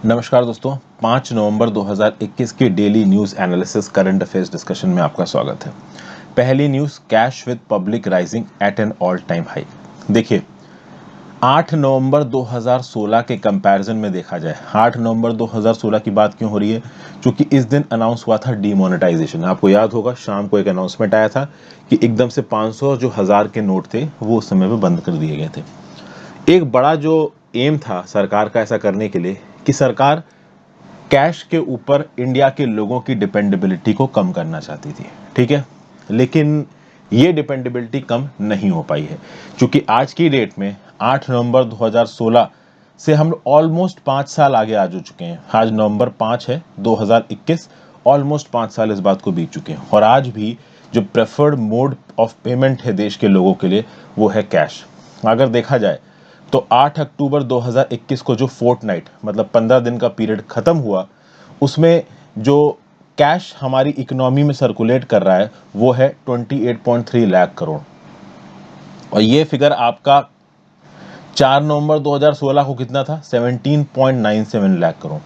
नमस्कार दोस्तों, 5 नवंबर 2021 की daily news analysis current affairs discussion में आपका स्वागत है। पहली news, cash with public rising at an all time high. देखिए, 8 नवंबर 2016 के कंपैरिजन में देखा जाए, 8 नवंबर 2016 की बात क्यों हो रही है? क्योंकि इस दिन अनाउंस हुआ था डीमोनेटाइजेशन। आपको याद होगा, शाम को एक अनाउंसमेंट आया था कि एकदम से 500 और जो 1000 के नोट थे वो उस समय में बंद कर दिए गए थे। एक बड़ा जो एम था सरकार का ऐसा करने के लिए कि सरकार कैश के ऊपर इंडिया के लोगों की डिपेंडेबिलिटी को कम करना चाहती थी। ठीक है, लेकिन ये डिपेंडेबिलिटी कम नहीं हो पाई है, क्योंकि आज की डेट में 8 नवंबर 2016 से हम ऑलमोस्ट 5 साल आगे आ चुके हैं। आज नवंबर 5 है 2021, ऑलमोस्ट 5 साल इस बात को बीत चुके हैं और आज भी जो प्रेफर्ड मोड ऑफ पेमेंट है देश के लोगों के लिए वो है कैश। अगर देखा जाए तो 8 अक्टूबर 2021 को जो फोर्टनाइट मतलब 15 दिन का पीरियड खत्म हुआ, उसमें जो कैश हमारी इकोनॉमी में सर्कुलेट कर रहा है वो है 28.3 लाख करोड़। और ये फिगर आपका 4 नवंबर 2016 को कितना था? 17.97 लाख करोड़।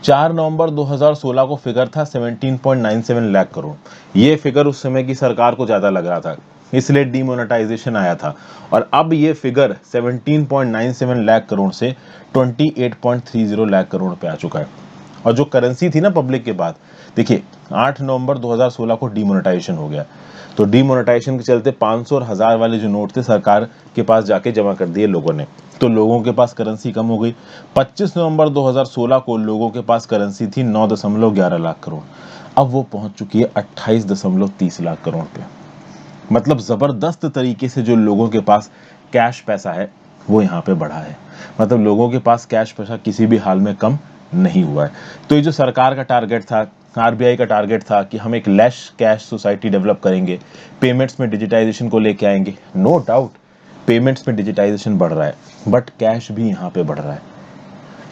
4 नवंबर 2016 को फिगर था 17.97 लाख करोड़। ये फिगर उस समय की सरकार को ज्यादा लग रहा था, इसलिए डीमोनेटाइजेशन आया था। और अब ये फिगर 17.97 लाख करोड़ से 28.30 लाख करोड़ पे आ चुका है। और जो करेंसी थी ना पब्लिक के बाद, देखिए 8 नवंबर 2016 को डीमोनेटाइजेशन हो गया, तो डीमोनेटाइजेशन के चलते 500 और 1000 वाले जो नोट थे सरकार के पास जाके जमा कर दिए लोगों ने, तो लोगों के पास करेंसी कम हो गई। 25 नवंबर 2016 को लोगों के पास करेंसी थी 9.11 लाख करोड़, अब वो पहुंच चुकी है 28.30 लाख करोड़ पे। मतलब जबरदस्त तरीके से जो लोगों के पास कैश पैसा है वो यहाँ पे बढ़ा है। मतलब लोगों के पास कैश पैसा किसी भी हाल में कम नहीं हुआ है। तो ये जो सरकार का टारगेट था, आरबीआई का टारगेट था कि हम एक लेस कैश सोसाइटी डेवलप करेंगे, पेमेंट्स में डिजिटाइजेशन को लेके आएंगे। नो डाउट पेमेंट्स में डिजिटाइजेशन बढ़ रहा है, बट कैश भी यहाँ पे बढ़ रहा है।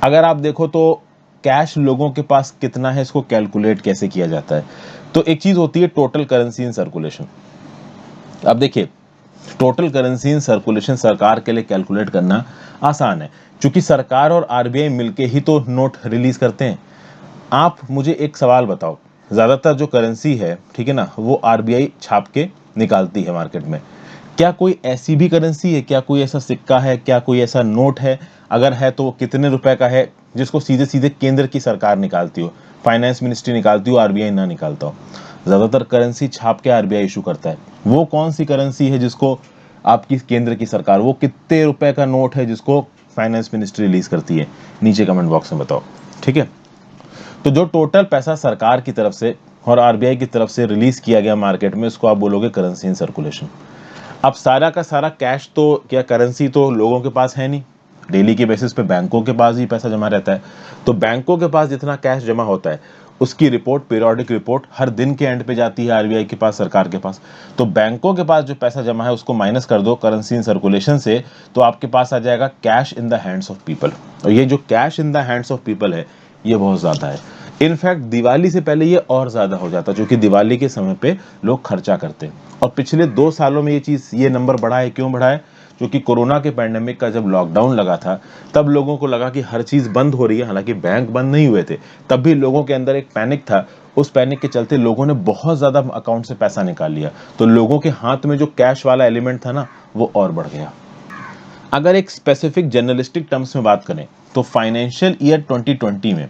अगर आप देखो तो कैश लोगों के पास कितना है इसको कैलकुलेट कैसे किया जाता है, तो एक चीज होती है टोटल करेंसी इन सर्कुलेशन। अब देखिए, टोटल करेंसी इन सर्कुलेशन सरकार के लिए कैलकुलेट करना आसान है, क्योंकि सरकार और आरबीआई मिलके ही तो नोट रिलीज करते हैं। आप मुझे एक सवाल बताओ, ज्यादातर जो करेंसी है, ठीक है ना, वो आरबीआई छाप के निकालती है मार्केट में। क्या कोई ऐसी भी करेंसी है, क्या कोई ऐसा सिक्का है, क्या कोई ऐसा नोट है, अगर है तो वो कितने रुपए का है, जिसको सीधे सीधे केंद्र की सरकार निकालती हो, फाइनेंस मिनिस्ट्री निकालती हो, आरबीआई ना निकालता हो? ज्यादातर करेंसी छाप के आरबीआई इशू करता है। वो कौन सी करेंसी है जिसको आपकी केंद्र की सरकार, वो कितने रुपए का नोट है जिसको फाइनेंस मिनिस्ट्री रिलीज करती है? नीचे कमेंट बॉक्स में बताओ। ठीक है, तो जो टोटल पैसा सरकार की तरफ से और आरबीआई की तरफ से रिलीज किया गया मार्केट में, उसको आप बोलोगे करेंसी इन सर्कुलेशन। अब सारा का सारा कैश तो, क्या करेंसी तो लोगों के पास है नहीं, डेली के बेसिस पे बैंकों के पास ही पैसा जमा रहता है। तो बैंकों के पास जितना कैश जमा होता है उसकी रिपोर्ट, पीरियोडिक रिपोर्ट हर दिन के एंड पे जाती है आरबीआई के पास, सरकार के पास। तो बैंकों के पास जो पैसा जमा है उसको माइनस कर दो करेंसी इन सर्कुलेशन से, तो आपके पास आ जाएगा cash in the hands of people. और ये जो cash in the hands of people है ये बहुत ज्यादा है। इनफैक्ट दिवाली से पहले ये और ज्यादा हो जाता, क्योंकि दिवाली के समय पे लोग खर्चा करते हैं। और पिछले 2 सालों में ये नंबर बढ़ा है। क्यों बढ़ा है? क्योंकि कोरोना के पैंडेमिक का जब लॉकडाउन लगा था, तब लोगों को लगा कि हर चीज बंद हो रही है, हालांकि बैंक बंद नहीं हुए थे, तब भी लोगों के अंदर एक पैनिक था। उस पैनिक के चलते लोगों ने बहुत ज्यादा अकाउंट से पैसा निकाल लिया, तो लोगों के हाथ में जो कैश वाला एलिमेंट था ना, वो और बढ़ गया। अगर एक स्पेसिफिक जर्नलिस्टिक टर्म्स में बात करें तो फाइनेंशियल ईयर 2020 में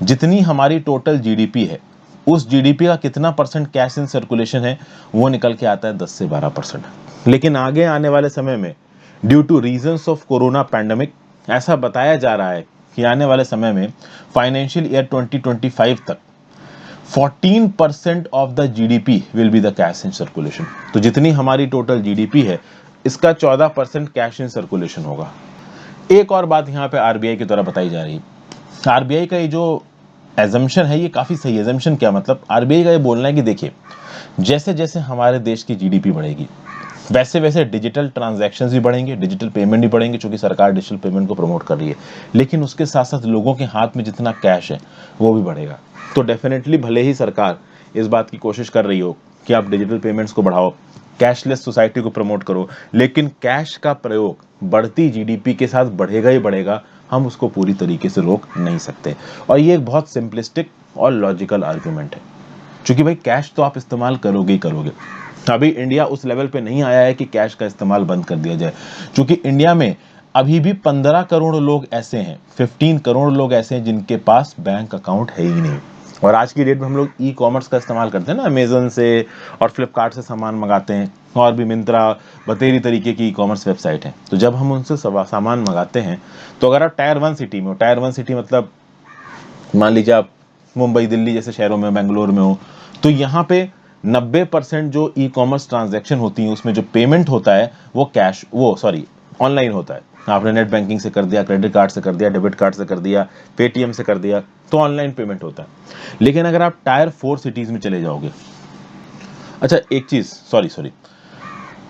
जितनी हमारी टोटल जीडीपी है, उस जीडीपी का कितना परसेंट कैश इन सर्कुलेशन है, वो निकल के आता है 10 से 12%। लेकिन आगे आने वाले समय में due two reasons of corona pandemic, ऐसा बताया जा रहा है कि आने वाले समय में फाइनेंशियल ईयर 2025 तक 14% of the GDP will be the cash in circulation. तो जितनी हमारी टोटल जीडीपी है, इसका 14% कैश इन सर्कुलेशन होगा। एक और बात यहाँ पे आरबीआई की द्वारा बताई जा रही है। आरबीआई का ये जो एजम्पशन है ये काफी सही एजम्पशन। क्या मतलब? आरबीआई का ये बोलना है कि देखिए, जैसे जैसे हमारे देश की जीडीपी बढ़ेगी, वैसे वैसे डिजिटल ट्रांजैक्शंस भी बढ़ेंगे, डिजिटल पेमेंट भी बढ़ेंगे, क्योंकि सरकार डिजिटल पेमेंट को प्रमोट कर रही है। लेकिन उसके साथ साथ लोगों के हाथ में जितना कैश है वो भी बढ़ेगा। तो डेफिनेटली भले ही सरकार इस बात की कोशिश कर रही हो कि आप डिजिटल पेमेंट्स को बढ़ाओ, कैशलेस सोसाइटी को प्रमोट करो, लेकिन कैश का प्रयोग बढ़ती जीडीपी के साथ बढ़ेगा ही बढ़ेगा, हम उसको पूरी तरीके से रोक नहीं सकते। और ये एक बहुत सिंपलिस्टिक और लॉजिकल आर्गुमेंट है, क्योंकि भाई कैश तो आप इस्तेमाल करोगे ही करोगे। अभी इंडिया उस लेवल पे नहीं आया है कि कैश का इस्तेमाल बंद कर दिया जाए, क्योंकि इंडिया में अभी भी 15 करोड़ लोग ऐसे हैं, 15 करोड़ लोग ऐसे हैं जिनके पास बैंक अकाउंट है ही नहीं। और आज की डेट में हम लोग ई कॉमर्स का इस्तेमाल करते हैं ना, अमेजन से और फ्लिपकार्ट से सामान मंगाते हैं, और भी मिंत्रा, बतेरी तरीके की ई कॉमर्स वेबसाइट है। तो जब हम उनसे सामान मंगाते हैं, तो अगर आप टायर 1 सिटी में हो, टायर 1 सिटी मतलब मान लीजिए आप मुंबई दिल्ली जैसे शहरों में, बेंगलोर में हो, तो यहाँ पे 90% जो ई कॉमर्स ट्रांजैक्शन होती है उसमें जो पेमेंट होता है वो ऑनलाइन होता है। आपने नेट बैंकिंग से कर दिया, क्रेडिट कार्ड से कर दिया, डेबिट कार्ड से कर दिया, पेटीएम से कर दिया, तो ऑनलाइन पेमेंट होता है। लेकिन अगर आप टायर 4 सिटीज में चले जाओगे, अच्छा एक चीज, सॉरी,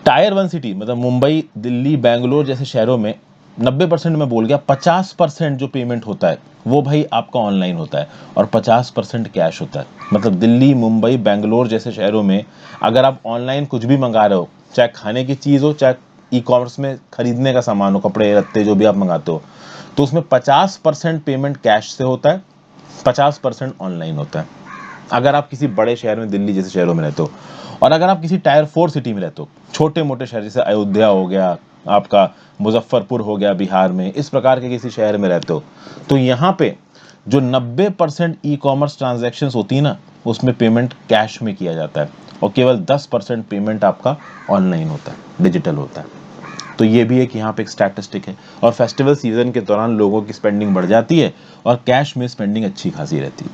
टायर 1 सिटी मतलब मुंबई दिल्ली बेंगलोर जैसे शहरों में 90% में बोल गया, 50% जो पेमेंट होता है वो भाई आपका ऑनलाइन होता है और 50% कैश होता है। मतलब दिल्ली मुंबई बेंगलोर जैसे शहरों में अगर आप ऑनलाइन कुछ भी मंगा रहे हो, चाहे खाने की चीज हो, चाहे ई कॉमर्स में खरीदने का सामान हो, कपड़े लत्ते जो भी आप मंगाते हो, तो उसमें 50% पेमेंट कैश से होता है, 50% ऑनलाइन होता है, अगर आप किसी बड़े शहर में दिल्ली जैसे शहरों में रहते हो। और अगर आप किसी टायर 4 सिटी में रहते हो, छोटे मोटे शहर जैसे अयोध्या हो गया, आपका मुजफ्फरपुर हो गया बिहार में, इस प्रकार के किसी शहर में रहते हो, तो यहाँ पे जो 90% ई कॉमर्स ट्रांजेक्शन होती है ना, उसमें पेमेंट कैश में किया जाता है और केवल 10% पेमेंट आपका ऑनलाइन होता है, डिजिटल होता है। तो ये भी एक यहाँ पे एक स्टैटिस्टिक है। और फेस्टिवल सीजन के दौरान लोगों की स्पेंडिंग बढ़ जाती है और कैश में स्पेंडिंग अच्छी खासी रहती है।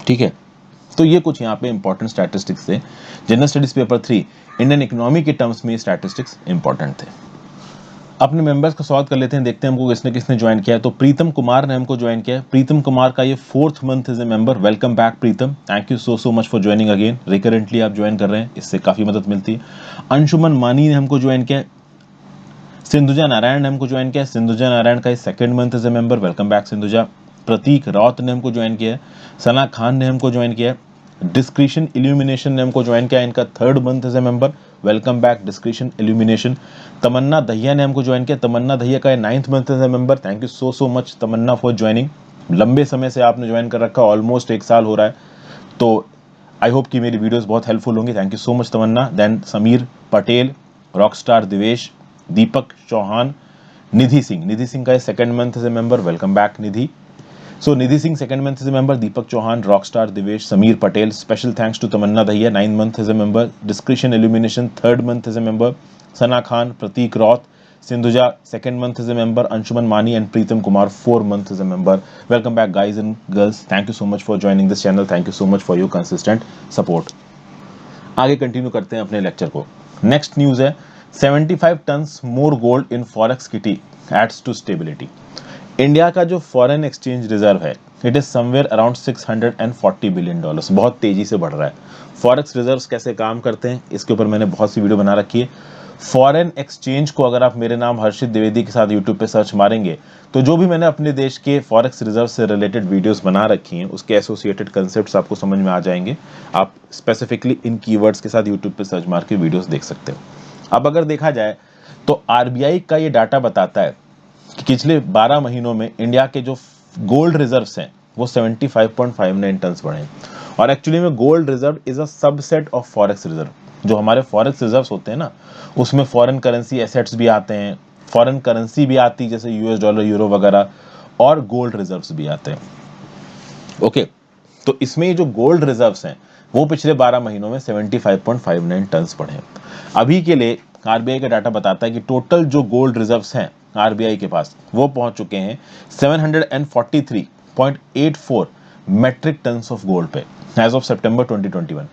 ठीक है, तो ये कुछ यहाँ पे इंपॉर्टेंट स्टैटिस्टिक्स थे। General studies paper 3 Indian economy के टर्म्स में स्टैटिस्टिक्स इंपॉर्टेंट थे। अपने मेंबर्स का स्वागत कर लेते हैं, देखते हैं हमको किसने किसने ज्वाइन किया है। तो प्रीतम कुमार ने हमको ज्वाइन किया है। प्रीतम कुमार का ये 4th month is a member. Welcome back Pritam, thank you so much for joining again. Recurrently आप ज्वाइन कर रहे हैं, इससे काफी मदद मिलती है। अंशुमन मानी ने हमको ज्वाइन किया है। सिंधुजा नारायण ने हमको ज्वाइन किया है। सिंधुजा नारायण का 2nd month is a member. Welcome back Sindhuja. Prateek Raut ने हमको ज्वाइन किया है। सना खान ने हमको ज्वाइन किया है। डिस्क्रिशन इल्यूमिनेशन ने हमको ज्वाइन किया है, इनका 3rd month is a member. Welcome back discretion illumination. Tamanna Dahiya ने हमको ज्वाइन किया। तमन्ना दहिया का 9th month is a member. Thank you so much Tamanna for joining. लंबे समय से आपने ज्वाइन कर रखा, ऑलमोस्ट 1 साल हो रहा है, तो आई होप कि मेरी वीडियोस बहुत हेल्पफुल होंगी। Thank you so much Tamanna. Then Sameer Patel, rockstar Divesh, Deepak Chauhan, Nidhi Singh का 2nd month is a member. Welcome back Nidhi. So Nidhi Singh 2nd month is a member. Deepak Chauhan, Rockstar Divesh, Sameer Patel. Special thanks to Tamanna Dahiya, 9th month is a member. Discretion Illumination 3rd month is a member. Sana Khan, Prateek Roth, Sindhuja 2nd month is a member. Anshuman Mani and Preetam Kumar 4th month is a member. Welcome back guys and girls. Thank you so much for joining this channel. Thank you so much for your consistent support. आगे continue करते हैं अपने lecture को। Next news है 75 tons more gold in forex kitty adds to stability. India का जो foreign exchange reserve है, it is somewhere around $640 billion, बहुत तेजी से बढ़ रहा है। फॉरेक्स रिजर्व्स कैसे काम करते हैं इसके ऊपर मैंने बहुत सी वीडियो बना रखी है। फॉरेन एक्सचेंज को अगर आप मेरे नाम हर्षित द्विवेदी के साथ यूट्यूब पे सर्च मारेंगे, तो जो भी मैंने अपने देश के फॉरेक्स रिजर्व से रिलेटेड वीडियोस बना रखी हैं, उसके एसोसिएटेड कंसेप्ट्स आपको समझ में आ जाएंगे। आप स्पेसिफिकली इन कीवर्ड्स के साथ यूट्यूब पे सर्च मार के वीडियोस देख सकते हो। अब अगर देखा जाए तो आरबीआई का ये डाटा बताता है कि पिछले 12 महीनों में इंडिया के जो गोल्ड रिजर्व्स हैं वो 75.59 टन बढ़े हैं। और एक्चुअली में gold reserve is a subset of forex reserve. जो हमारे फॉरेक्स रिजर्व्स होते हैं ना, उसमें फॉरेन करेंसी एसेट्स भी आते हैं, फॉरेन करेंसी भी आती है जैसे यूएस डॉलर, यूरो वगैरह, और गोल्ड रिजर्व्स भी आते हैं। ओके, तो इसमें ये जो गोल्ड रिजर्व्स हैं वो पिछले 12 महीनों में 75.59 टन बढ़े हैं। अभी के लिए आरबीआई का डाटा बताता है कि टोटल जो गोल्ड रिजर्व्स हैं आरबीआई के पास वो पहुंच चुके हैं 743.84 मेट्रिक टन्स ऑफ गोल्ड पे एज ऑफ सितंबर 2021।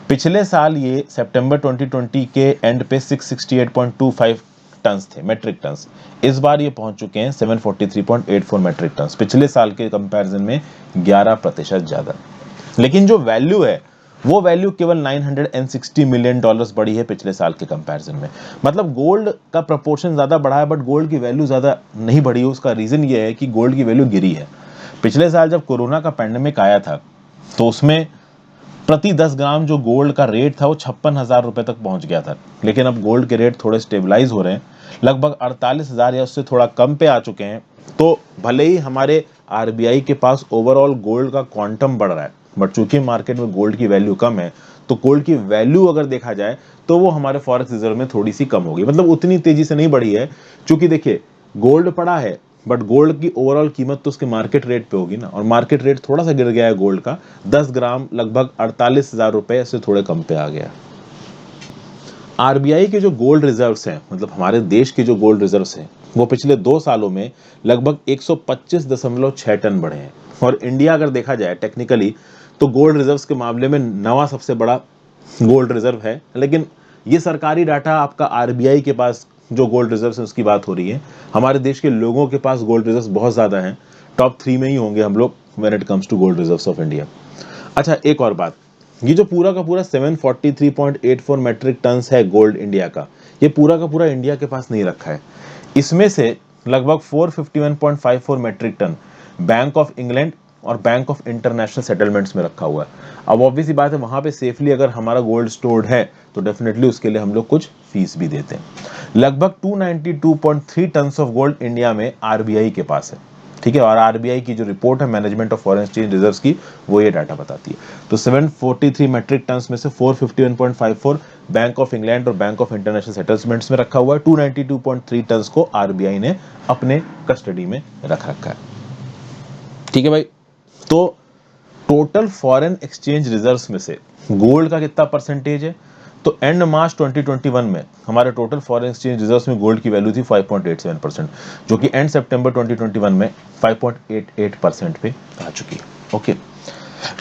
पिछले साल ये सितंबर 2020 के एंड पे 668.25 टन्स थे, मेट्रिक टन्स। इस बार ये पहुंच चुके हैं 743.84 मेट्रिक टन्स, पिछले साल के कंपैरिजन में 11% ज्यादा। लेकिन जो वैल्यू है वो वैल्यू केवल $960 मिलियन बढ़ी है पिछले साल के कंपैरिजन में। मतलब गोल्ड का प्रपोर्शन ज्यादा बढ़ा है बट गोल्ड की वैल्यू ज्यादा नहीं बढ़ी है। उसका रीजन ये है कि गोल्ड की वैल्यू गिरी है। पिछले साल जब कोरोना का पैंडेमिक आया था तो उसमें प्रति 10 ग्राम जो गोल्ड का रेट था वो 56,000 रुपए तक पहुंच गया था। लेकिन अब गोल्ड के रेट थोड़े स्टेबलाइज हो रहे हैं, लगभग 48,000 या उससे थोड़ा कम पे आ चुके हैं। तो भले ही हमारे आरबीआई के पास ओवरऑल गोल्ड का क्वांटम बढ़ रहा है, बट चूंकि मार्केट में गोल्ड की वैल्यू कम है, तो गोल्ड की वैल्यू अगर देखा जाए तो वो हमारे फॉरेक्स रिजर्व में थोड़ी सी कम होगी, मतलब उतनी तेजी से नहीं बढ़ी है। चूंकि देखिए गोल्ड पड़ा है, बट गोल्ड की ओवरऑल कीमत तो उसके मार्केट रेट पे होगी ना, और मार्केट रेट थोड़ा सा गिर गया है गोल्ड का, 10 ग्राम लगभग 48,000 रुपए से थोड़े कम पे आ गया। आरबीआई के जो गोल्ड रिजर्व्स हैं, मतलब हमारे देश के जो गोल्ड रिजर्व्स हैं, वो पिछले 2 सालों में लगभग 125.6 टन बढ़े हैं। और इंडिया अगर देखा जाए टेक्निकली तो गोल्ड रिजर्व्स के मामले में नवा सबसे बड़ा गोल्ड रिजर्व है, लेकिन ये सरकारी डाटा आपका आरबीआई के पास जो गोल्ड रिजर्व्स है उसकी बात हो रही है। हमारे देश के लोगों के पास गोल्ड रिजर्व्स बहुत ज्यादा हैं, टॉप 3 में ही होंगे हम लोग when it comes to gold reserves of India. अच्छा, एक और बात, ये जो पूरा का पूरा 743.84 मेट्रिक टन्स है गोल्ड इंडिया का, ये पूरा का पूरा इंडिया के पास नहीं रखा है। इसमें से लगभग 451.54 metric ton bank of England और बैंक ऑफ इंटरनेशनल सेटलमेंट्स में रखा हुआ है। अब ऑब्वियसली बात है, वहां पे सेफली अगर हमारा गोल्ड स्टोर्ड है तो डेफिनेटली उसके लिए हम लोग कुछ फीस भी देते हैं। लगभग 292.3 टन ऑफ गोल्ड इंडिया में आरबीआई के पास है, ठीक है। और आरबीआई की जो रिपोर्ट है management of foreign exchange reserves की, वो ये डाटा बताती है। तो 743 मेट्रिक टन्स में से 451.54 बैंक ऑफ इंग्लैंड और बैंक ऑफ इंटरनेशनल सेटलमेंट्स में रखा हुआ है। 292.3 टन्स को आरबीआई ने अपने कस्टडी में रख रखा है, ठीक है भाई। तो टोटल फॉरेन एक्सचेंज रिजर्व्स में से गोल्ड का कितना परसेंटेज है, तो एंड मार्च 2021 में हमारे टोटल फॉरेन एक्सचेंज रिजर्व्स में गोल्ड की वैल्यू थी 5.87%, जो कि एंड सितंबर 2021 में 5.88% पे आ चुकी है। ओके,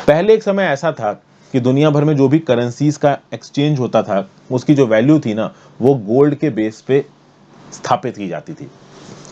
पहले एक समय ऐसा था कि दुनिया भर में जो भी करेंसीज का एक्सचेंज होता था उसकी जो वैल्यू थी ना, वो गोल्ड के बेस पे स्थापित की जाती थी।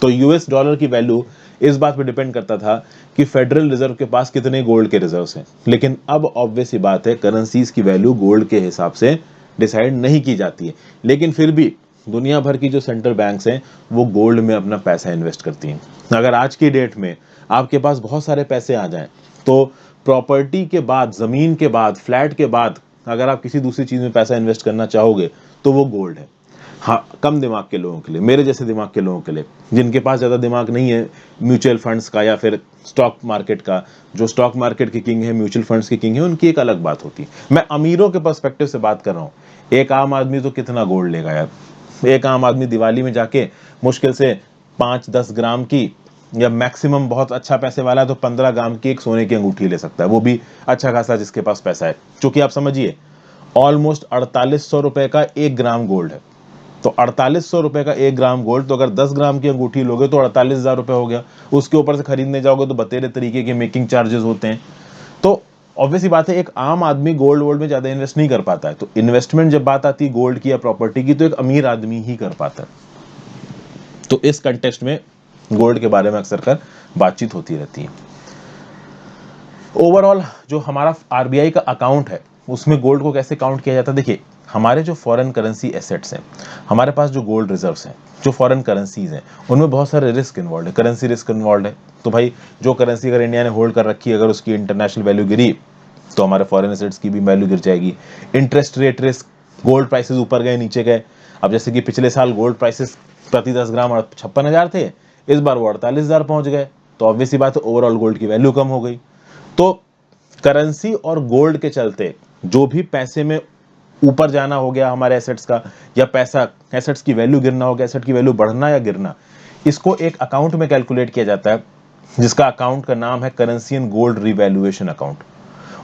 तो यूएस डॉलर की वैल्यू इस बात पे डिपेंड करता था कि फेडरल रिजर्व के पास कितने गोल्ड के रिजर्व्स हैं। लेकिन अब ऑब्वियस ही बात है, करेंसीज की वैल्यू गोल्ड के हिसाब से डिसाइड नहीं की जाती है, लेकिन फिर भी दुनिया भर की जो सेंट्रल बैंक्स हैं वो गोल्ड में अपना पैसा इन्वेस्ट करती हैं। अगर आज की डेट में आपके पास बहुत सारे पैसे आ जाएं, तो प्रॉपर्टी के बाद, जमीन के बाद, फ्लैट के बाद अगर आप किसी दूसरी चीज में पैसा इन्वेस्ट करना चाहोगे तो वो गोल्ड है। हाँ, कम दिमाग के लोगों के लिए, मेरे जैसे दिमाग के लोगों के लिए, जिनके पास ज़्यादा दिमाग नहीं है म्यूचुअल फंड्स का या फिर स्टॉक मार्केट का, जो स्टॉक मार्केट की किंग है, म्यूचुअल फंड्स की किंग है, उनकी एक अलग बात होती है। मैं अमीरों के पर्सपेक्टिव से बात कर रहा हूँ। एक आम आदमी तो कितना गोल्ड लेगा यार। एक आम आदमी दिवाली में जाके मुश्किल से 5-10 ग्राम की, या मैक्सिमम बहुत अच्छा पैसे वाला है तो 15 ग्राम की एक सोने की अंगूठी ले सकता है, वो भी अच्छा खासा जिसके पास पैसा है। क्योंकि आप समझिए ऑलमोस्ट 4800 रुपए का 1 ग्राम गोल्ड है। तो 4800 रुपए का 1 ग्राम गोल्ड, तो अगर 10 ग्राम की अंगूठी लोगे तो 48,000 रुपए हो गया। उसके ऊपर से खरीदने जाओगे तो बतेरे तरीके के मेकिंग चार्जेस होते हैं। तो ऑब्वियस ही बात है, एक आम आदमी गोल्ड वोल्ड में ज्यादा इन्वेस्ट नहीं कर पाता है। तो इन्वेस्टमेंट जब बात आती है गोल्ड की या प्रॉपर्टी की, तो एक अमीर आदमी ही कर पाता है। तो इस कंटेक्स्ट में गोल्ड के बारे में अक्सर कर बातचीत होती रहती है। ओवरऑल जो हमारा आरबीआई का अकाउंट है उसमें गोल्ड को कैसे काउंट किया जाता है, देखिए हमारे जो फॉरेन करेंसी एसेट्स हैं, हमारे पास जो गोल्ड रिजर्व्स हैं, जो फॉरेन करेंसीज हैं, उनमें बहुत सारे रिस्क इन्वॉल्व है, करेंसी रिस्क इन्वॉल्व है। तो भाई जो करेंसी अगर इंडिया ने होल्ड कर रखी है, अगर उसकी इंटरनेशनल वैल्यू गिरी तो हमारे फॉरेन एसेट्स की भी वैल्यू गिर जाएगी। Interest rate risk, gold prices ऊपर गए नीचे गए, अब जैसे कि पिछले साल गोल्ड प्राइसेस प्रति 10 ग्राम 56,000 थे, इस बार वो 48,000 पहुंच गए, तो ऑब्वियसली बात है ओवरऑल गोल्ड की वैल्यू कम हो गई। तो करेंसी और गोल्ड के चलते जो भी पैसे में ऊपर जाना हो गया हमारे एसेट्स का, या पैसा एसेट्स की वैल्यू गिरना हो गया, एसेट की वैल्यू बढ़ना या गिरना, इसको एक अकाउंट में कैलकुलेट किया जाता है, जिसका अकाउंट का नाम है currency and gold revaluation account.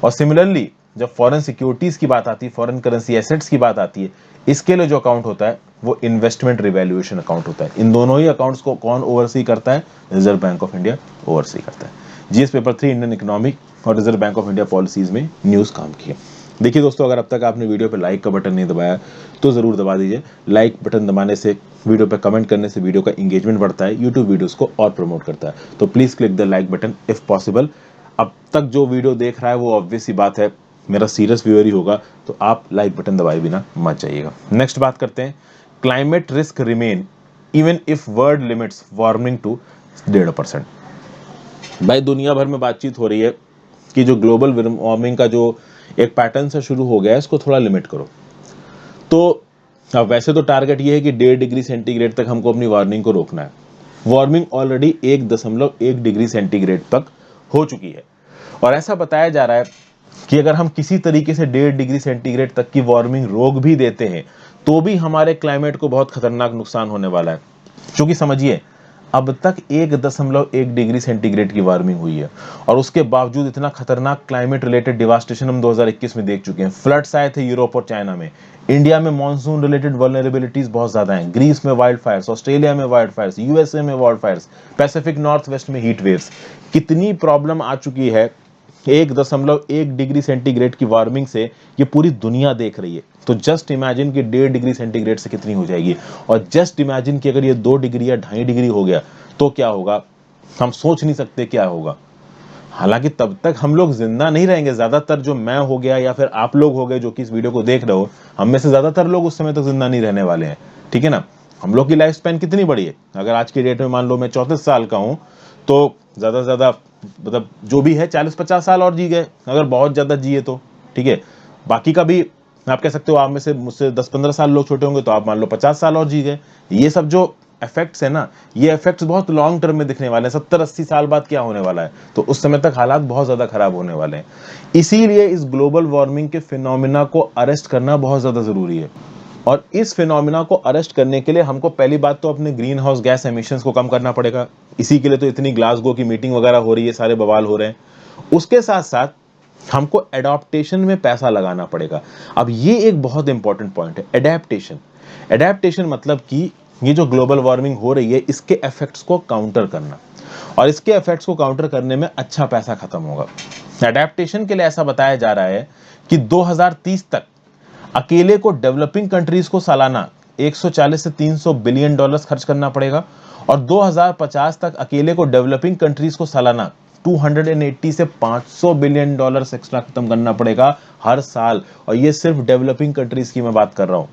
और सिमिलरली जब फॉरेन सिक्योरिटीज की बात आती है, फॉरेन करेंसी एसेट्स की बात आती है, इसके लिए जो अकाउंट होता है वो इन्वेस्टमेंट रिवैल्यूएशन अकाउंट होता है। इन दोनों ही अकाउंट्स को कौन ओवरसी करता है? Reserve bank of India oversee करता है। जीएस पेपर 3 इंडियन इकोनॉमिक और reserve bank of India policies में न्यूज काम की है। देखिए दोस्तों, अगर अब तक आपने वीडियो पे लाइक का बटन नहीं दबाया तो जरूर दबा दीजिए। लाइक बटन दबाने से, वीडियो पे कमेंट करने से वीडियो का एंगेजमेंट बढ़ता है, यूट्यूब वीडियोस को और प्रमोट करता है। तो please click the like button if possible. अब तक जो वीडियो देख रहा है वो ऑब्वियस सी बात है मेरा सीरियस व्यूअर ही होगा, तो आप लाइक बटन दबाए बिना मत जाइएगा। नेक्स्ट बात करते हैं, climate risk remain even if world limits warming to 1.5%। भाई दुनिया भर में बातचीत हो रही है कि जो ग्लोबल वार्मिंग का जो एक पैटर्न से शुरू हो गया है इसको थोड़ा लिमिट करो। तो अब वैसे तो टारगेट ये है कि 1.5 डिग्री सेंटीग्रेड तक हमको अपनी वार्मिंग को रोकना है। वार्मिंग ऑलरेडी 1.1 डिग्री सेंटीग्रेड तक हो चुकी है और ऐसा बताया जा रहा है कि अगर हम किसी तरीके से 1.5 डिग्री सेंटीग्रेड तक की वार्मिंग रोक भी देते हैं तो भी हमारे क्लाइमेट को बहुत खतरनाक नुकसान होने वाला है। क्योंकि समझिए, अब तक 1.1 डिग्री सेंटीग्रेड की वार्मिंग हुई है और उसके बावजूद इतना खतरनाक क्लाइमेट रिलेटेड डिवास्टेशन हम 2021 में देख चुके हैं। फ्लड्स आए थे यूरोप और चाइना में। इंडिया में मॉनसून रिलेटेड वल्नरेबिलिटीज बहुत ज्यादा हैं। ग्रीस में वाइल्ड फायर्स, ऑस्ट्रेलिया में वाइल्ड फायर्स, यूएसए में wild Fyers, Pacific north west में हीट वेव्स। कितनी प्रॉब्लम आ चुकी है 1.1 डिग्री सेंटीग्रेड की वार्मिंग से, ये पूरी दुनिया देख रही है। तो जस्ट इमेजिन कि 1.5 डिग्री सेंटीग्रेड से कितनी हो जाएगी और जस्ट इमेजिन कि अगर ये 2 डिग्री या 2.5 डिग्री हो गया तो क्या होगा। हम सोच नहीं सकते क्या होगा। हालांकि तब तक हम लोग जिंदा नहीं रहेंगे। ज्यादातर जो मैं हो गया या फिर आप लोग हो गए जो कि इस वीडियो को देख रहे हो, हम में से ज्यादातर लोग उस समय तक जिंदा नहीं रहने वाले हैं। ठीक है ना। हम लोग की लाइफ स्पैन कितनी बड़ी है, अगर आज की डेट में मान लो मैं 34 साल का हूं तो ज्यादा से ज्यादा मतलब जो भी है 40-50 साल और जी गए, अगर बहुत ज्यादा जिए तो। ठीक है। बाकी का भी आप कह सकते हो, आप में से मुझसे 10-15 साल लोग छोटे होंगे तो आप मान लो 50 साल और जी गए। ये सब जो इफेक्ट्स है ना, ये इफेक्ट्स बहुत लॉन्ग टर्म में दिखने वाले हैं। 70-80 साल बाद क्या होने वाला है, तो उस समय तक हालात बहुत ज्यादा खराब होने वाले हैं। इसीलिए इस ग्लोबल वार्मिंग के फिनोमिना को अरेस्ट करना बहुत ज्यादा जरूरी है। और इस फिनोमिना को अरेस्ट करने के लिए हमको पहली बात तो अपने ग्रीन हाउस गैस एमिशंस को कम करना पड़ेगा। इसी के लिए तो इतनी ग्लासगो की मीटिंग वगैरह हो रही है, सारे बवाल हो रहे हैं। उसके साथ साथ हमको एडाप्टेशन में पैसा लगाना पड़ेगा। अब ये एक बहुत इंपॉर्टेंट पॉइंट है, एडेप्टेशन। एडेप्टेशन मतलब कि ये जो ग्लोबल वार्मिंग हो रही है इसके इफेक्ट्स को काउंटर करना, और इसके इफेक्ट्स को काउंटर करने में अच्छा पैसा खत्म होगा। एडेप्टेशन के लिए ऐसा बताया जा रहा है कि 2030 तक अकेले को डेवलपिंग कंट्रीज को सालाना 140 से 300 बिलियन डॉलर्स खर्च करना पड़ेगा और 2050 तक अकेले को डेवलपिंग कंट्रीज को सालाना 280 से 500 बिलियन डॉलर्स एक्स्ट्रा खत्म करना पड़ेगा हर साल। और ये सिर्फ डेवलपिंग कंट्रीज की मैं बात कर रहा हूं।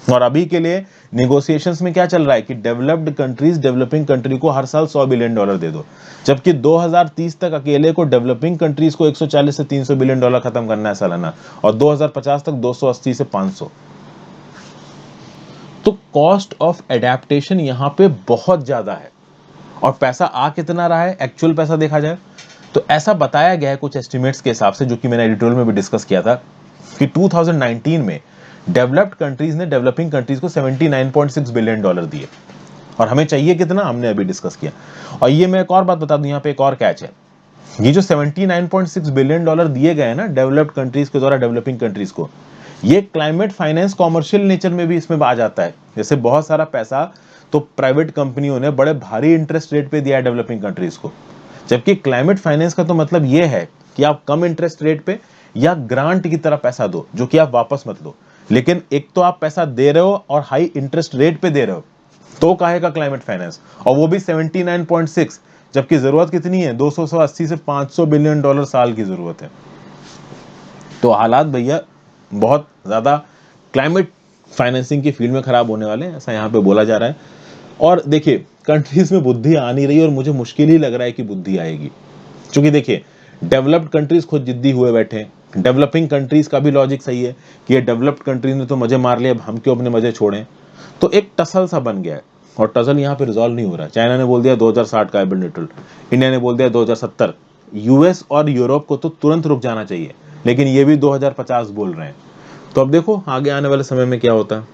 और अभी के लिए नेगोशिएशंस में क्या चल रहा है कि डेवलप्ड कंट्रीज डेवलपिंग कंट्री को हर साल 100 बिलियन डॉलर दे दो, जबकि 2030 तक अकेले को डेवलपिंग कंट्रीज को 140 से 300 बिलियन डॉलर खत्म करना है सालाना, और 2050 तक 280 से 500। तो कॉस्ट ऑफ एडेप्टेशन यहां पे बहुत ज्यादा है। और पैसा आ कितना रहा है, एक्चुअल पैसा देखा जाए तो ऐसा बताया गया है कुछ एस्टिमेट्स के हिसाब से, जो कि मैंने एडिटोरियल में भी डिस्कस किया था, कि 2019 में डेवलप्ड कंट्रीज ने डेवलपिंग कंट्रीज को 79.6 बिलियन डॉलर दिए। और हमें चाहिए कितना, हमने अभी डिस्कस किया। और ये मैं एक और बात बता दूं, यहाँ पे एक और कैच है। ये जो 79.6 बिलियन डॉलर दिए गए हैं ना डेवलप्ड कंट्रीज के द्वारा डेवलपिंग कंट्रीज को, ये क्लाइमेट फाइनेंस कॉमर्शियल नेचर में भी इसमें आ जाता है। जैसे बहुत सारा पैसा तो प्राइवेट कंपनियों ने बड़े भारी इंटरेस्ट रेट पे दिया है डेवलपिंग कंट्रीज को, जबकि क्लाइमेट फाइनेंस का तो मतलब ये है कि आप कम इंटरेस्ट रेट पे या ग्रांट की तरह पैसा दो जो कि आप वापस मत लो। लेकिन एक तो आप पैसा दे रहे हो और हाई इंटरेस्ट रेट पे दे रहे हो, तो काहे का क्लाइमेट फाइनेंस, और वो भी 79.6, जबकि जरूरत कितनी है, 280 से 500 बिलियन डॉलर साल की जरूरत है। तो हालात भैया बहुत ज्यादा क्लाइमेट फाइनेंसिंग की फील्ड में खराब होने वाले हैं, ऐसा यहाँ पे बोला जा रहा है। और देखिए, कंट्रीज में बुद्धि आ नहीं रही और मुझे मुश्किल ही लग रहा है कि बुद्धि आएगी। क्योंकि देखिए, डेवलप्ड कंट्रीज खुद जिद्दी हुए बैठे हैं। डेवलपिंग कंट्रीज का भी लॉजिक सही है कि ये डेवलप्ड कंट्रीज ने तो मजे मार लिए, अब हम क्यों अपने मजे छोड़ें। तो एक टसल सा बन गया है और टसल यहाँ पे रिजॉल्व नहीं हो रहा है। चाइना ने बोल दिया 2060 कार्बन न्यूट्रल, इंडिया ने बोल दिया 2070, यूएस और यूरोप को तो तुरंत रुक जाना चाहिए, लेकिन ये भी 2050 बोल रहे हैं। तो अब देखो आगे आने वाले समय में क्या होता है।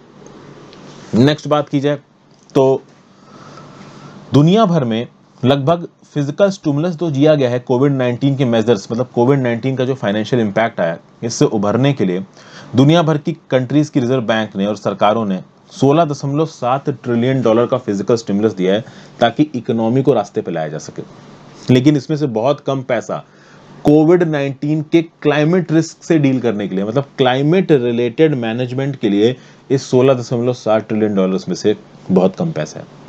नेक्स्ट बात की जाए तो दुनिया भर में लगभग फिजिकल स्टिमुलस तो दिया गया है कोविड-19 के मेजर्स, मतलब कोविड-19 का जो फाइनेंशियल इंपैक्ट आया, इससे उभरने के लिए दुनिया भर की कंट्रीज की रिजर्व बैंक ने और सरकारों ने 16.7 ट्रिलियन डॉलर का फिजिकल स्टिमुलस दिया है ताकि इकोनॉमी को रास्ते पे लाया जा सके। लेकिन इसमें से बहुत कम पैसा कोविड-19 के क्लाइमेट रिस्क से डील करने के लिए, मतलब क्लाइमेट रिलेटेड मैनेजमेंट के लिए इस 16.7 ट्रिलियन डॉलर्स में से बहुत कम पैसा है।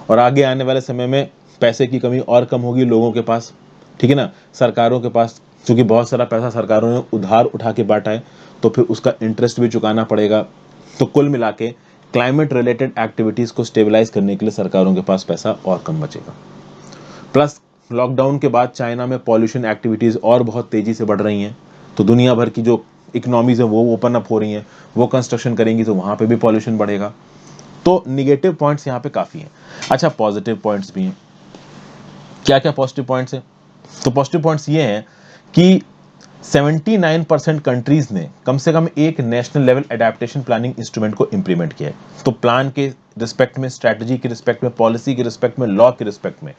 और आगे आने वाले समय में पैसे की कमी और कम होगी लोगों के पास, ठीक है ना, सरकारों के पास, क्योंकि बहुत सारा पैसा सरकारों ने उधार उठा के बांटा है, तो फिर उसका इंटरेस्ट भी चुकाना पड़ेगा। तो कुल मिला के क्लाइमेट रिलेटेड एक्टिविटीज को स्टेबलाइज करने के लिए सरकारों के पास पैसा और कम बचेगा। प्लस लॉकडाउन के बाद चाइना में पॉल्यूशन एक्टिविटीज और बहुत तेजी से बढ़ रही हैं, तो दुनिया भर की जो इकोनॉमीज है वो ओपन अप हो रही हैं, वो कंस्ट्रक्शन करेंगी तो वहाँ पे भी पॉल्यूशन बढ़ेगा। तो निगेटिव पॉइंट्स यहाँ पे काफ़ी हैं। अच्छा, पॉजिटिव पॉइंट्स भी हैं। क्या क्या पॉजिटिव पॉइंट्स हैं? तो पॉजिटिव पॉइंट्स ये हैं कि 79% कंट्रीज ने कम से कम एक national level adaptation planning instrument को इंप्लीमेंट किया है। तो प्लान के रिस्पेक्ट में, स्ट्रेटजी के रिस्पेक्ट में, पॉलिसी के रिस्पेक्ट में, लॉ के रिस्पेक्ट में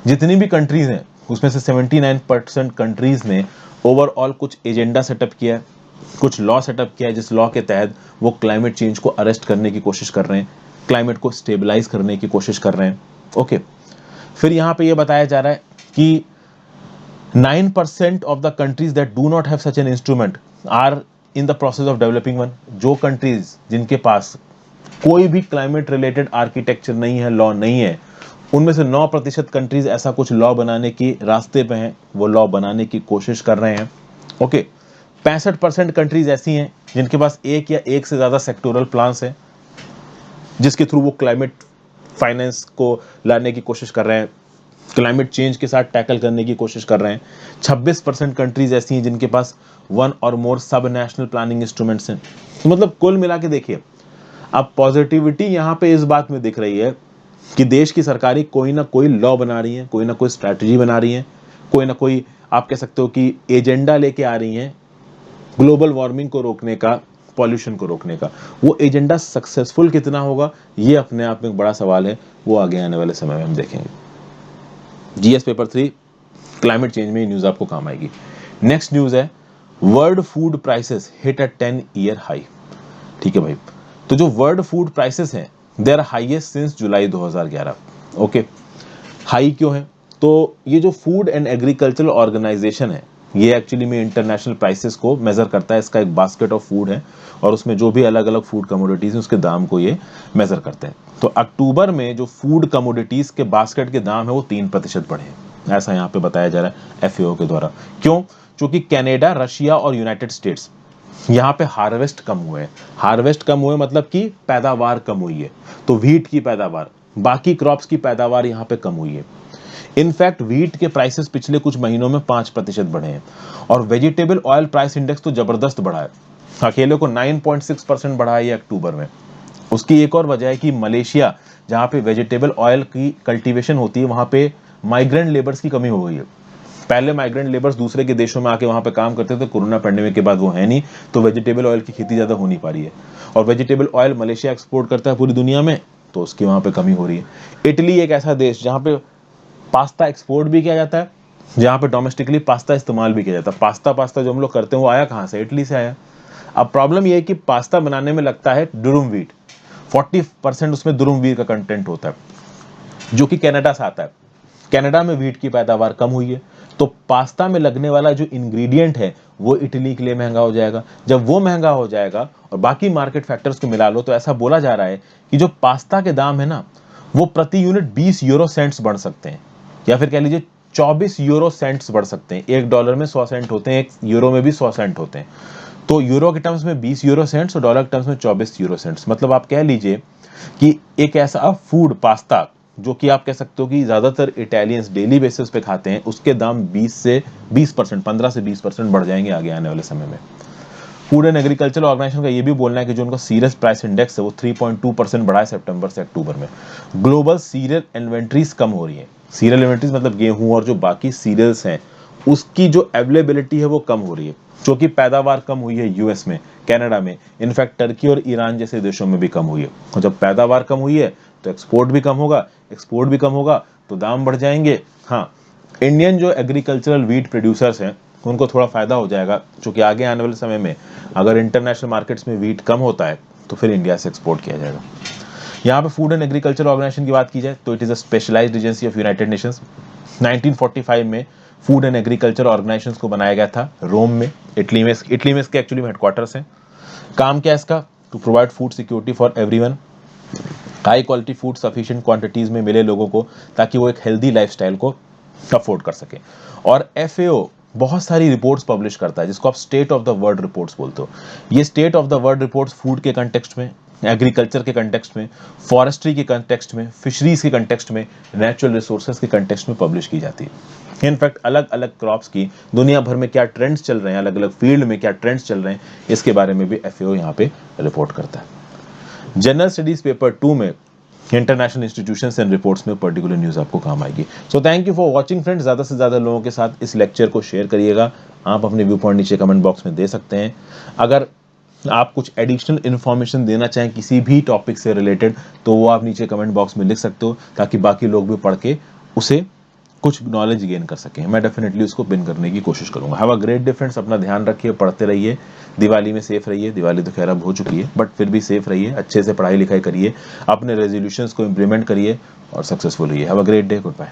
जितनी भी कंट्रीज हैं उसमें से 79% कंट्रीज ने ओवरऑल कुछ एजेंडा सेटअप किया है, कुछ लॉ सेटअप किया है, जिस लॉ के तहत वो क्लाइमेट चेंज को अरेस्ट करने की कोशिश कर रहे हैं, क्लाइमेट को स्टेबलाइज करने की कोशिश कर रहे हैं। ओके, फिर यहाँ पे ये बताया जा रहा है कि 9% of the countries that do not have such an instrument are in the process of developing one। जो कंट्रीज जिनके पास कोई भी क्लाइमेट रिलेटेड आर्किटेक्चर नहीं है, लॉ नहीं है, उनमें से 9% कंट्रीज ऐसा कुछ लॉ बनाने के रास्ते पे हैं, वो लॉ बनाने की कोशिश कर रहे हैं। ओके, 65% कंट्रीज ऐसी हैं जिनके पास एक या एक से ज्यादा सेक्टोरल प्लान्स हैं, जिसके थ्रू वो क्लाइमेट फाइनेंस को लाने की कोशिश कर रहे हैं, क्लाइमेट चेंज के साथ टैकल करने की कोशिश कर रहे हैं। 26% कंट्रीज ऐसी हैं जिनके पास वन और मोर सब नेशनल प्लानिंग इंस्ट्रूमेंट्स हैं। तो मतलब कुल मिला के देखिए, अब पॉजिटिविटी यहाँ पे इस बात में दिख रही है कि देश की सरकारें कोई ना कोई लॉ बना रही हैं, कोई ना कोई स्ट्रैटेजी बना रही हैं, कोई ना कोई आप कह सकते हो कि एजेंडा लेके आ रही हैं ग्लोबल वार्मिंग को रोकने का, पॉल्यूशन को रोकने का। वो एजेंडा सक्सेसफुल कितना होगा ये अपने आप में एक बड़ा सवाल है, वो आगे आने वाले समय में हम देखेंगे। जीएस पेपर 3 क्लाइमेट चेंज में ये न्यूज आपको काम आएगी। नेक्स्ट न्यूज है world food prices hit a 10-year high. ठीक है भाई, तो जो वर्ल्ड फूड प्राइसेस हैं they are highest since July 2011। Okay, high क्यों है? तो ये जो फूड एंड एग्रीकल्चरल ऑर्गेनाइजेशन है ये एक्चुअली में इंटरनेशनल प्राइसेस को मेजर करता है। इसका एक बास्केट ऑफ फूड है और उसमें जो भी अलग अलग फूड कमोडिटीज हैं उसके दाम को ये मेजर करते हैं। तो अक्टूबर में जो फूड कमोडिटीज के बास्केट के दाम है वो 3% बढ़े हैं, ऐसा यहाँ पे बताया जा रहा है एफएओ के द्वारा। क्यों? क्योंकि कनाडा, रशिया और यूनाइटेड स्टेट्स यहाँ पे हार्वेस्ट कम हुए हैं। हार्वेस्ट कम हुए मतलब कि पैदावार कम हुई है। तो व्हीट की पैदावार, बाकी क्रॉप्स की पैदावार यहाँ पे कम हुई है। इनफैक्ट व्हीट के प्राइसेस पिछले कुछ महीनों में 5% बढ़े हैं और वेजिटेबल ऑयल प्राइस इंडेक्स तो जबरदस्त बढ़ा है, अकेले को 9.6% बढ़ा है ये अक्टूबर में। उसकी एक और वजह है कि मलेशिया जहाँ पे वेजिटेबल ऑयल की कल्टीवेशन होती है वहाँ पे माइग्रेंट लेबर्स की कमी हो गई है। पहले माइग्रेंट लेबर्स दूसरे के देशों में आके वहाँ पे काम करते थे, कोरोना पैंडेमिक के बाद वो है नहीं, तो वेजिटेबल ऑयल की खेती ज़्यादा हो नहीं पा रही है। और वेजिटेबल ऑयल मलेशिया एक्सपोर्ट करता है पूरी दुनिया में, तो उसकी वहाँ पे कमी हो रही है। इटली एक ऐसा देश जहाँ पे पास्ता एक्सपोर्ट भी किया जाता है, जहाँ पे डोमेस्टिकली पास्ता इस्तेमाल भी किया जाता है। पास्ता जो हम लोग करते हैं वो आया कहाँ से? इटली से आया। अब प्रॉब्लम ये है कि पास्ता बनाने में लगता है दुरुम व्हीट, 40% उसमें दुरुम व्हीट का कंटेंट होता है जो कि कनाडा से आता है। कनाडा में व्हीट की पैदावार कम हुई है, तो पास्ता में लगने वाला जो इंग्रेडिएंट है वो इटली के लिए महंगा हो जाएगा। जब वो महंगा हो जाएगा और बाकी मार्केट फैक्टर्स को मिला लो तो ऐसा बोला जा रहा है कि जो पास्ता के दाम है ना वो प्रति यूनिट 20 यूरो सेंट्स बढ़ सकते हैं, या फिर कह लीजिए 24 यूरो सेंट्स बढ़ सकते हैं। $1 में 100 सेंट होते हैं, 1 यूरो में भी 100 सेंट होते हैं। तो यूरो के टर्म्स में 20 यूरो सेंट्स और डॉलर के टर्म्स में 24 यूरो सेंट्स। मतलब आप कह लीजिए कि एक ऐसा फूड पास्ता जो कि आप कह सकते हो कि ज्यादातर इटालियंस डेली बेसिस पे खाते हैं, उसके दाम 15 से 20% बढ़ जाएंगे आगे आने वाले समय में। फूड एंड एग्रीकल्चर ऑर्गेनाइजेशन का ये भी बोलना है कि जो उनका सीरियस प्राइस इंडेक्स है वो 3.2% बढ़ा है सितंबर से अक्टूबर में। ग्लोबल सीरियल इन्वेंट्रीज कम हो रही है। सीरियल इन्वेंट्रीज मतलब गेहूं और जो बाकी सीरियल्स हैं उसकी जो अवेलेबिलिटी है वो कम हो रही है, क्योंकि पैदावार कम हुई है यूएस में, कनाडा में, इनफैक्ट टर्की और ईरान जैसे देशों में भी कम हुई है। और जब पैदावार कम हुई है तो एक्सपोर्ट भी कम होगा, एक्सपोर्ट भी कम होगा तो दाम बढ़ जाएंगे। हाँ, इंडियन जो एग्रीकल्चरल व्हीट प्रोड्यूसर्स हैं उनको थोड़ा फायदा हो जाएगा, क्योंकि आगे आने वाले समय में अगर इंटरनेशनल मार्केट्स में व्हीट कम होता है तो फिर इंडिया से एक्सपोर्ट किया जाएगा। यहाँ पे फूड एंड एग्रीकल्चर ऑर्गेनाइजेशन की बात की जाए तो it is a specialized agency of United Nations. 1945 में फूड एंड एग्रीकल्चर ऑर्गेनाइजेशन को बनाया गया था रोम में, इटली में इसके एक्चुअली हेडक्वार्टर्स हैं। काम क्या है इसका? To provide food security for everyone, high quality food sufficient quantities में मिले लोगों को, ताकि वो एक हेल्दी लाइफस्टाइल को अफोर्ड कर सके। और एफएओ बहुत सारी रिपोर्ट्स पब्लिश करता है जिसको आप state of the world reports बोलते हो। ये state of the world reports food के कंटेक्स्ट में, एग्रीकल्चर के कंटेक्स्ट में, फॉरेस्ट्री के कंटेक्स्ट में, फिशरीज के कंटेक्स्ट में, नेचुरल रिसोर्सेज के कंटेक्स्ट में पब्लिश की जाती है। इनफैक्ट अलग अलग क्रॉप्स की दुनिया भर में क्या ट्रेंड्स चल रहे हैं, अलग अलग फील्ड में क्या ट्रेंड्स चल रहे हैं, इसके बारे में भी एफएओ यहाँ पे रिपोर्ट करता है। जनरल स्टडीज पेपर 2 में इंटरनेशनल इंस्टीट्यूशंस एंड रिपोर्ट्स में पर्टिकुलर न्यूज आपको काम आएगी। So thank you for watching friends. ज़्यादा से ज़्यादा लोगों के साथ इस लेक्चर को शेयर करिएगा। आप अपने व्यू पॉइंट नीचे कमेंट बॉक्स में दे सकते हैं। अगर आप कुछ एडिशनल इन्फॉर्मेशन देना चाहें किसी भी टॉपिक से रिलेटेड, तो वो आप नीचे कमेंट बॉक्स में लिख सकते हो, ताकि बाकी लोग भी पढ़ के उसे कुछ नॉलेज गेन कर सकें। मैं डेफिनेटली उसको पिन करने की कोशिश करूंगा। Have a great day friends. अपना ध्यान रखिए, पढ़ते रहिए, दिवाली में सेफ रहिए। दिवाली तो खैर अब हो चुकी है, बट फिर भी सेफ रहिए, अच्छे से पढ़ाई लिखाई करिए, अपने रेजोल्यूशंस को इंप्लीमेंट करिए और सक्सेसफुल रहिए। Have a great day. Good bye.